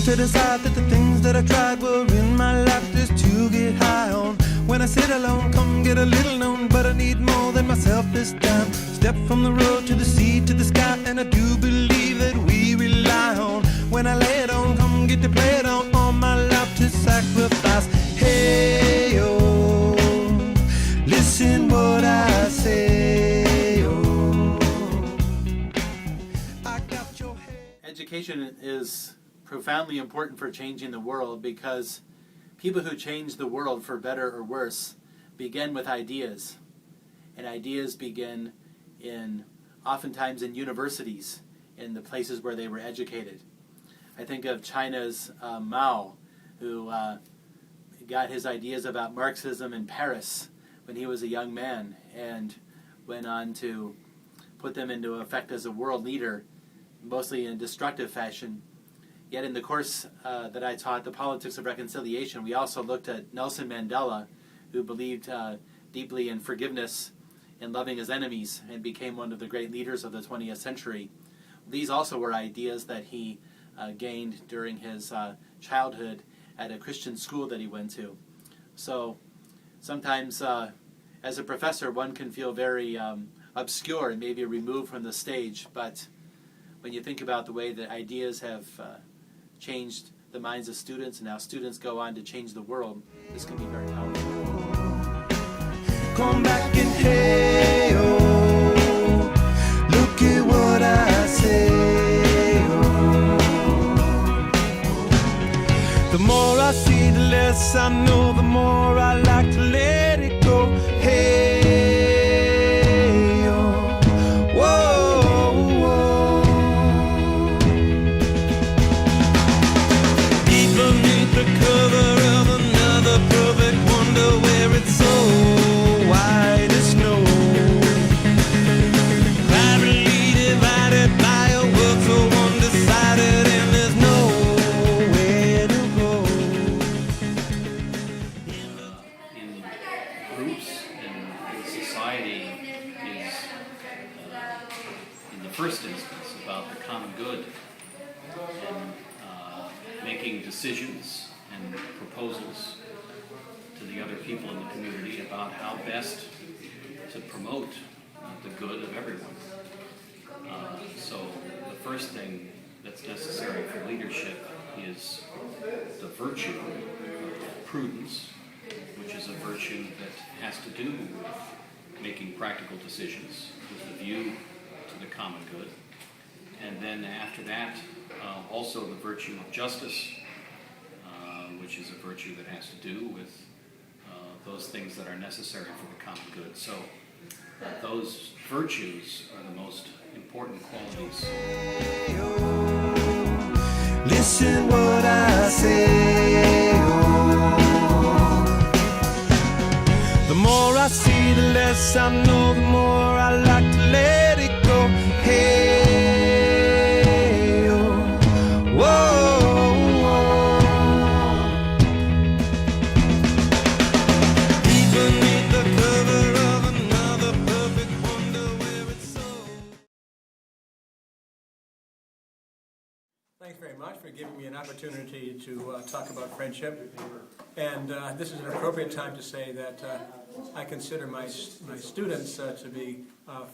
to decide that the things that I tried were in my life just to get high on. When I sit alone, come get a little known, but I need more than myself this time. Step from the road to the sea to the sky, and I do believe that we rely on. When I lay it on, come get to play it on, all my life to sacrifice. Hey, oh, listen what I say, oh, I got your head. Education is profoundly important for changing the world, because people who change the world for better or worse begin with ideas, and ideas begin oftentimes in universities, in the places where they were educated. I think of China's Mao, who got his ideas about Marxism in Paris when he was a young man, and went on to put them into effect as a world leader, mostly in a destructive fashion. Yet in the course that I taught, The Politics of Reconciliation, we also looked at Nelson Mandela, who believed deeply in forgiveness and loving his enemies, and became one of the great leaders of the 20th century. These also were ideas that he gained during his childhood at a Christian school that he went to. So sometimes as a professor, one can feel very obscure and maybe removed from the stage, but when you think about the way that ideas have changed the minds of students, and now students go on to change the world, this can be very powerful. Come back and hey, oh, look at what I say, oh. The more I see, the less I know, the more I like to let it go. Hey, oh, whoa, whoa. Deep beneath the cover of another perfect wonder, where it's so white as snow, privately divided by a world so undecided, and there's nowhere to go. In groups and in society is, in the first instance, about the common good, and making decisions and proposals to the other people in the community about how best to promote the good of everyone. So the first thing that's necessary for leadership is the virtue of prudence, which is a virtue that has to do with making practical decisions with a view to the common good. And then after that, also the virtue of justice, which is a virtue that has to do with those things that are necessary for the common good. So those virtues are the most important qualities. Listen what I say, oh. The more I see, the less I know, the more I like to let it go. Hey, oh, whoa, whoa. Deep beneath the cover of another perfect wonder, where it's so. Thanks very much for giving me an opportunity to talk about friendship. And this is an appropriate time to say that I consider my students to be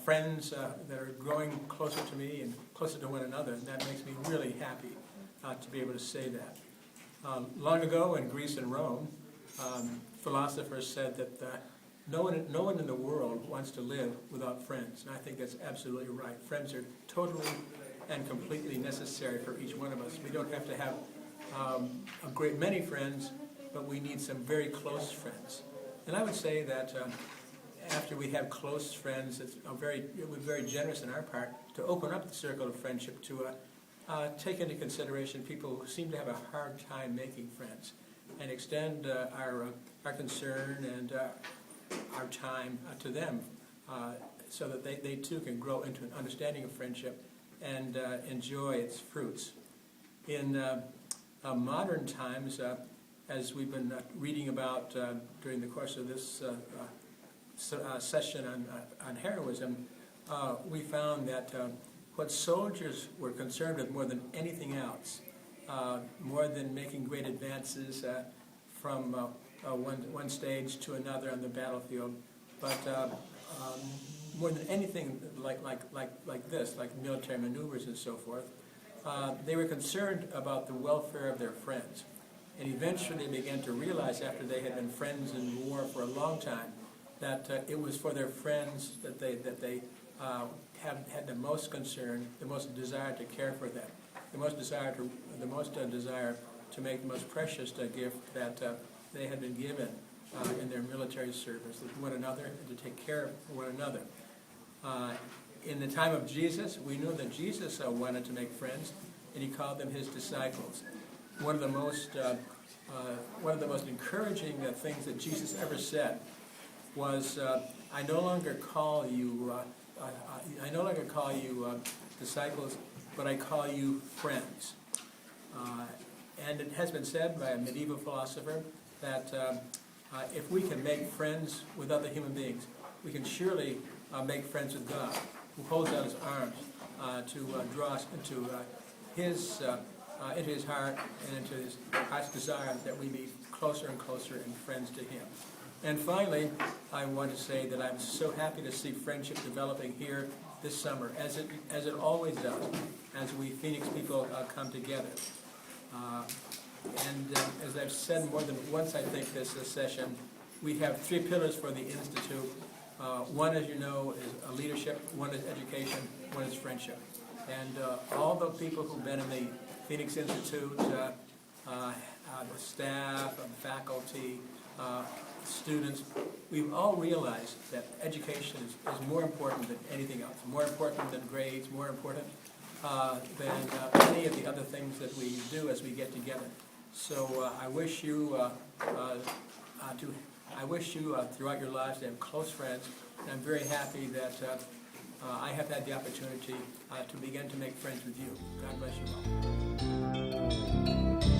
friends that are growing closer to me and closer to one another, and that makes me really happy to be able to say that. Long ago in Greece and Rome, philosophers said that no one in the world wants to live without friends, and I think that's absolutely right. Friends are totally and completely necessary for each one of us. We don't have to have a great many friends, but we need some very close friends. And I would say that after we have close friends, it would be very generous on our part to open up the circle of friendship to take into consideration people who seem to have a hard time making friends, and extend our concern and our time to them, so that they too can grow into an understanding of friendship and enjoy its fruits. In modern times, as we've been reading about during the course of this session on heroism, we found that what soldiers were concerned with more than anything else more than making great advances from one stage to another on the battlefield, but more than anything like this, like military maneuvers and so forth, they were concerned about the welfare of their friends. And eventually they began to realize, after they had been friends in war for a long time, that it was for their friends that they had the most concern, the most desire to care for them, the most desire to make the most precious gift that they had been given in their military service, with one another, and to take care of one another. In the time of Jesus, we know that Jesus wanted to make friends, and he called them his disciples. One of the most encouraging things that Jesus ever said was, "I no longer call you disciples, but I call you friends." And it has been said by a medieval philosopher that if we can make friends with other human beings, we can surely make friends with God, who holds out his arms to draw us into his heart and into his heart's desire that we be closer and closer and friends to him. And finally, I want to say that I'm so happy to see friendship developing here this summer, as it always does, as we Phoenix people come together. And as I've said more than once, I think, this session, we have three pillars for the Institute. One, as you know, is leadership, one is education, one is friendship. And all the people who've been in the Phoenix Institute, the staff, faculty, students, we've all realized that education is more important than anything else, more important than grades, more important than any of the other things that we do as we get together. So I wish you throughout your lives to have close friends, and I'm very happy that I have had the opportunity to begin to make friends with you. God bless you all.